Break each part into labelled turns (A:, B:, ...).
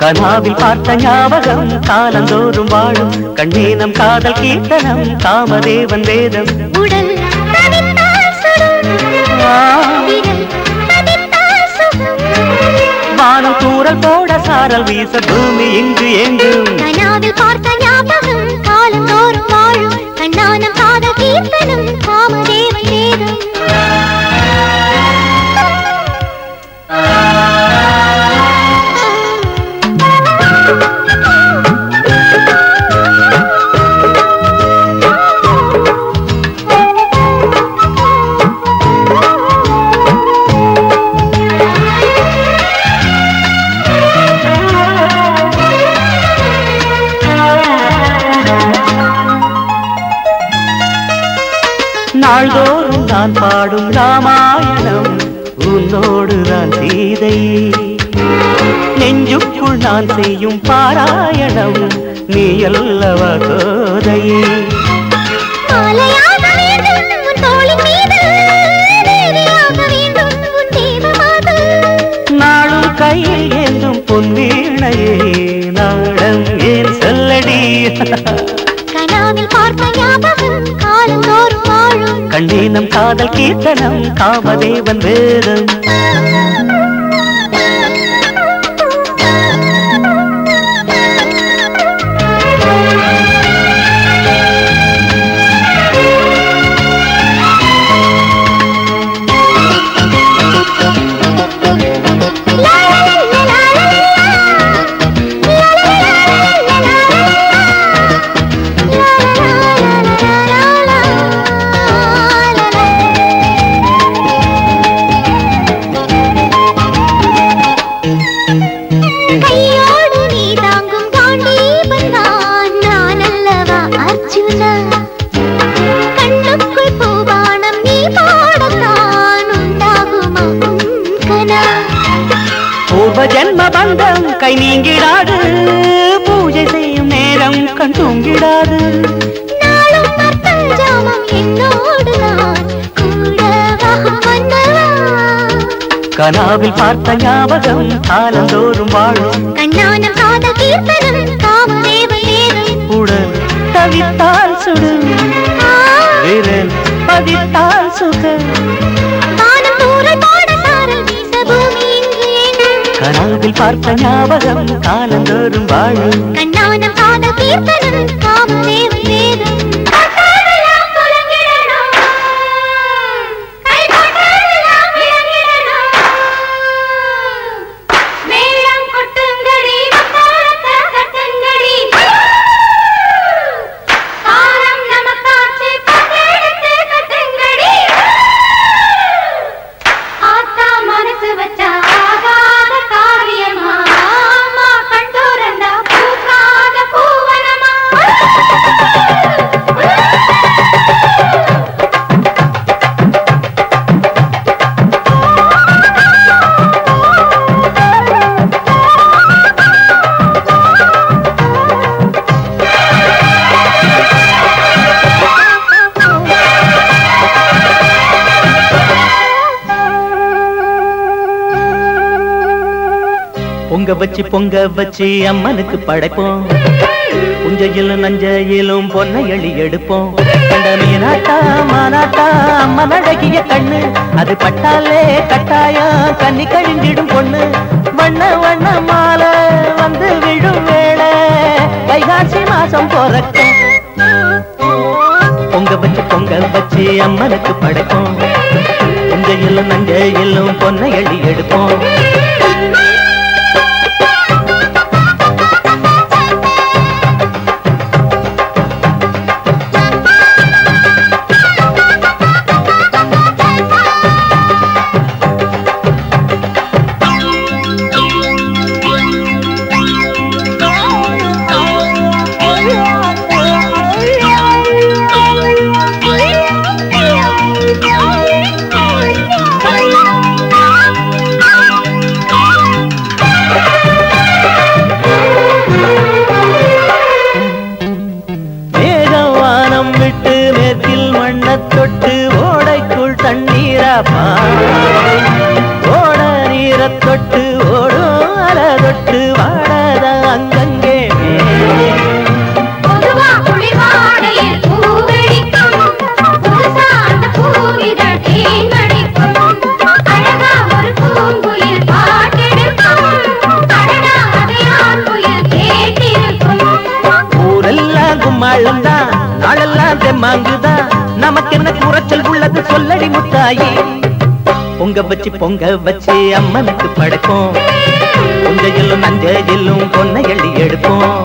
A: கனாவில் பார்த்த ஞாபகம் காலந்தோறும் வாழும் கண்ணே நம் காதல் கீர்த்தனம் காமதேவன் வேதம்
B: உடல்
A: வானம் தூரல் போட சாரல் வீச பூமி இங்கு எங்கும்
B: கனாவில் பார்த்த ஞாபகம் காலந்தோறும் வாழும் கண்ணான காதல் கீர்த்தனம் காமதேவன் வேதம்
A: நாள்தோறும் நான் பாடும் ராமாயணம் உன்னோடுதான் சீதை நெஞ்சுக்குள் நான் செய்யும் பாராயணம் நீ அல்லவா கோதை நாளும் கையில் ஏந்தும் பொன்வீணையே நாடம் ஏன் சொல்லடி
B: கனாவில் பார்த்த ஞாபகம் காலந்தோறும் வாழும்
A: கண்ணே நம் காதல் கீர்த்தனம் காமதேவன் வேதம் ஜென்ம பந்தம் கை நீங்கிடாது பூஜை செய்யும் நேரம் கண் தூங்கிடாது கனாவில் பார்த்த ஞாபகம் காலந்தோறும் வாழும்
B: கண்ணான காதல் கீர்த்தனம் காமதேவன் வேதம்
A: உடல் தவித்தால் சுடு விரல் பதித்தால் சுகம் கனாவில் பார்த்த ஞாபகம் காலந்தோறும் வாழும்
B: கண்ணான காதல் கீர்த்தனம் காமதேவன் வேதம்
A: பொங்க வச்சு அம்மனுக்கு படைப்போம் புஞ்சையிலும் நஞ்சையிலும் பொன்னை எளி எடுப்போம் கண்ட மீனாட்டா மானாட்டா அம்மன் அழகிய கண்ணு அது பட்டாலே கட்டாயம் கண்ணி கழிஞ்சிடும் பொண்ணு வண்ண வண்ண மாலை வந்து விழும் வேளை வைகாசி மாசம் போறக்கும் பொங்க வச்சு அம்மனுக்கு படைப்போம் புஞ்சையிலும் நஞ்சையிலும் பொன்னை எளி எடுப்போம் நமக்கு என்ன குறைச்சல் உள்ளது சொல்லடி முத்தாயி. பொங்க வச்சு அம்மனுக்கு படைப்போம், புஞ்சையிலும் நஞ்சையிலும் பொன்னை எள்ளி எடுப்போம்.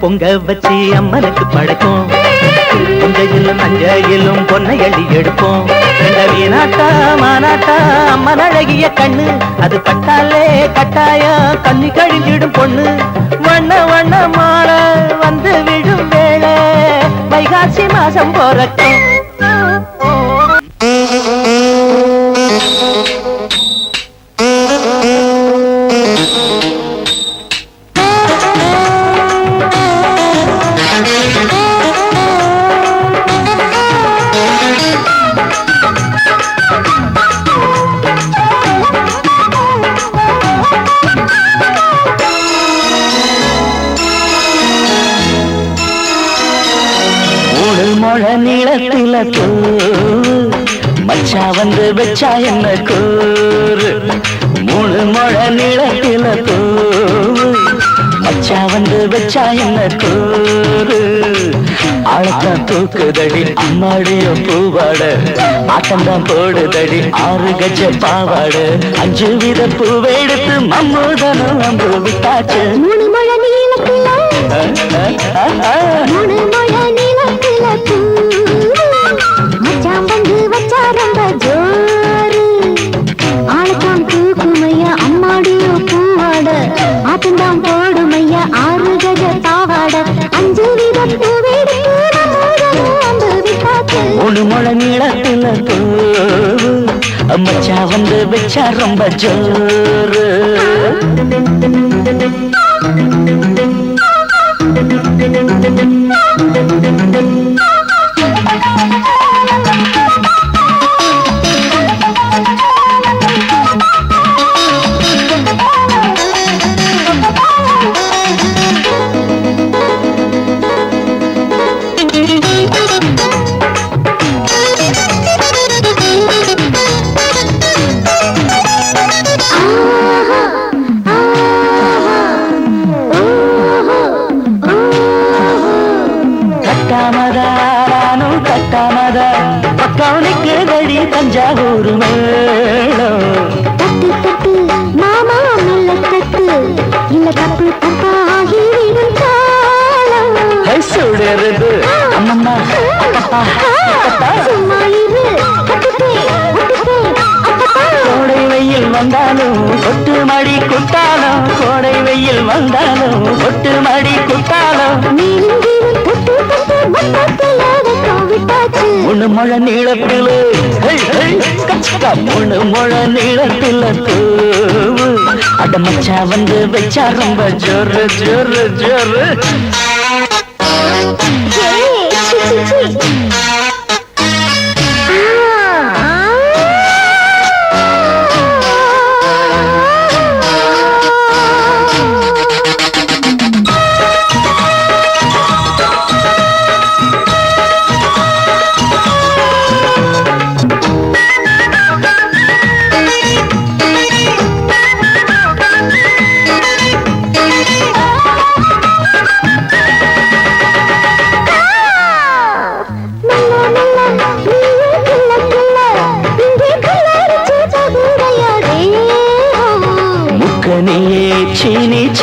A: பொங்க வச்சு அம்மனுக்கு படைப்போம், புஞ்சையிலும் நஞ்சையிலும் பொன்னை எள்ளி எடுப்போம். வீணாட்டா மானாட்டா அம்மன் அழகிய கண்ணு, அது பட்டாலே கட்டாயம் கண்ணி கழிஞ்சிடும் பொண்ணு. வண்ண வண்ண மாலை வந்து விடும் வேளை, வைகாசி மாசம் போறட்டும். நீளத்தில மச்சா வந்து வச்சா என்ன கூறு, 3 முழ நீளத்தில மச்சா வந்து வச்சா என்ன கூறு. ஆழத்தான் தூக்குதடி அம்மாடிய பூவாட, ஆட்டம்தான் போடுதடி 6 கஜ பாவாட. 5 வித பூவெடுத்து மம்முதனும் அம்பு விட்டாச்சு.
B: 3 முழ நீளத்தில 3 முழ நீளத்தில மச்சான் வந்து வச்சா ரொம்ப ஜோரு. ஆளத்தான் தூக்குமையா அம்மாடியோ பூவாட, ஆட்டம்தான் போடுமையா 6 கஜ பாவாட. 5 வித பூவெடுத்து அம்பு விட்டாச்சு.
A: 3 முழ நீளத்தில மச்சா வந்து வச்சா ரொம்ப ஜோரு. பக்கவனுக்கு தடி தஞ்சாவூர் மேளம்.
B: தட்டு தட்டு மாமா நல்ல தட்டு, இல்ல தப்பு தப்பாகி விடும் காலம்.
A: சுடருது அம்மம்மா
B: சும்மா இரு
A: கோடை வெயில் வந்தாலும் கொட்டு மடி குட்டாலும், கோடை வெயில் வந்தாலும் கொட்டு மடி குட்டாலும். 3 முழ நீளத்தில 3 முழ நீளத்தில அடமச்சா வந்து வச்சா ரொம்ப ஜோரு ஜோரு ஜோரு.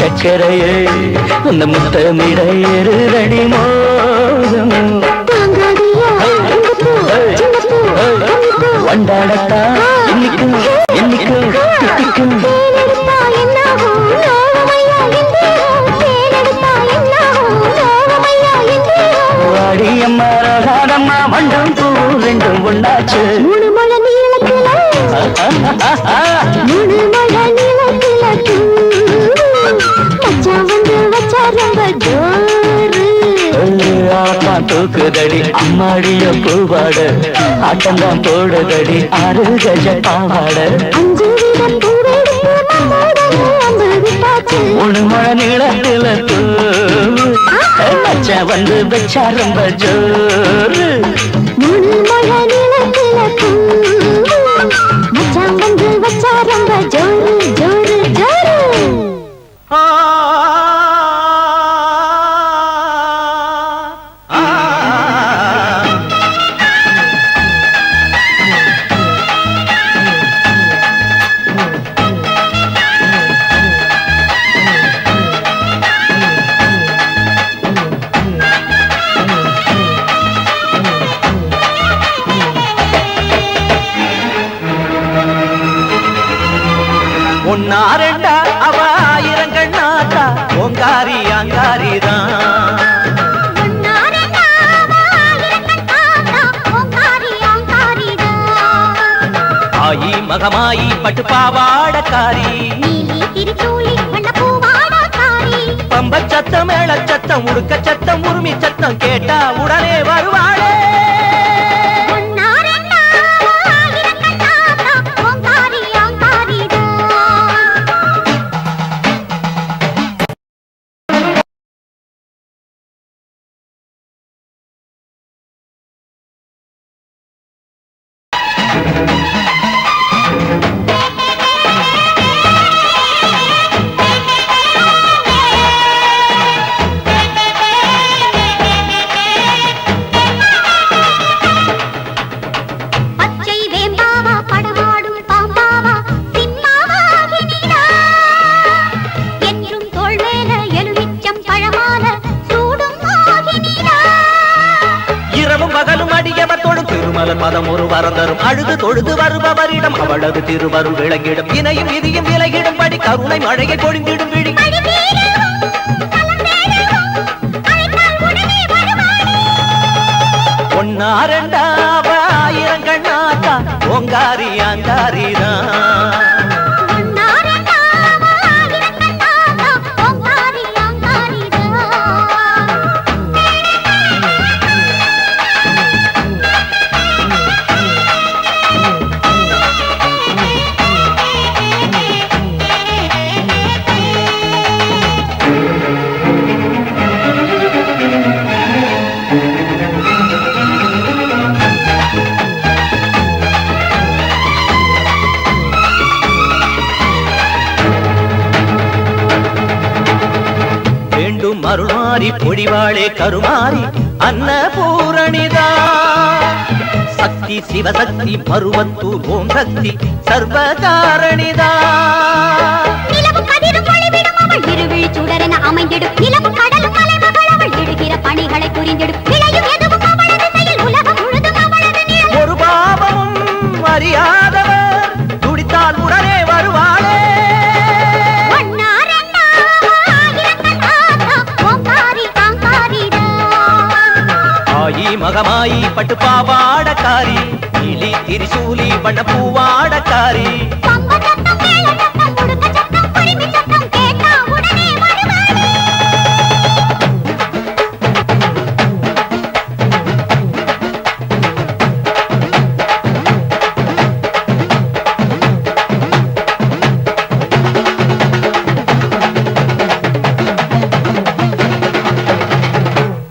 A: சக்கரையே உன்னை முத்தமிட ஏறுதடி மோகம் வண்டாடத்தா இன்னிக்கும் என்னிக்கும் தித்திக்கும் வாடியம்மா ராதாதம்மா மண்டம் பூ ரெண்டும் ஒண்ணாச்சு
B: மூணு மழை நீளத்துல மச்சான் வந்து வச்சா ரொம்ப ஜோரு
A: ஆத்தான் தூக்குதடி அம்மாடிய பூவாட ஆட்டம்தான் போடுதடி 6 கஜ பாவாட
B: 5 வீதம் பூவெடுத்து நம்மோடனே அம்பு விட்டாச்சு
A: 3 மழை நீளத்துல மச்சான் வந்து வச்சா ரொம்ப ஜோரு
B: 3 மழை நீளத்துல மச்சான் வந்து வச்சா ரொம்ப ஜோரு ஜோரு ஜோரு
A: ஒன்னா ரெண்டா அவ 1000 கண்ணாத்தா ஓங்காரி அங்காரிதான் ஆயி மகமாயி பட்டு பாவாடக்காரி பம்ப சத்தம் மேள சத்தம் உடுக்க சத்தம் உரிமை சத்தம் கேட்டா உடனே வருவாளே மதம் ஒரு வரந்தரும் அழுது தொழுது வருபவரிடம் அவளது திருவருள் விளங்கிடும் இணையும் விதியும் விலகிடும் படி கருணை மழையை பொழிந்திடும் விழி ஒன்னா ரெண்டா 1000 கண்ணாத்தா ஓங்காரி அங்காரிதான் அருள்மாரி பொழிவாளே கருமாரி அன்னபூரணிதா சக்தி சிவசக்தி பருவத்தூர் ஓம் சக்தி சர்வகாரணிதா
B: அமைந்திடும் நிலவும் கடலும் மலைமகள் அவள் இடுகிற பணிகளை புரிந்திடும் உலகம் முழுதும்
A: ஒரு பாவமும் அறியாதவர் துடித்தால் உடனே வருவாளே மகமாயி பட்டு பாவாடக்காரி நீலி திரிசூலி வண்ண பூவாடக்காரி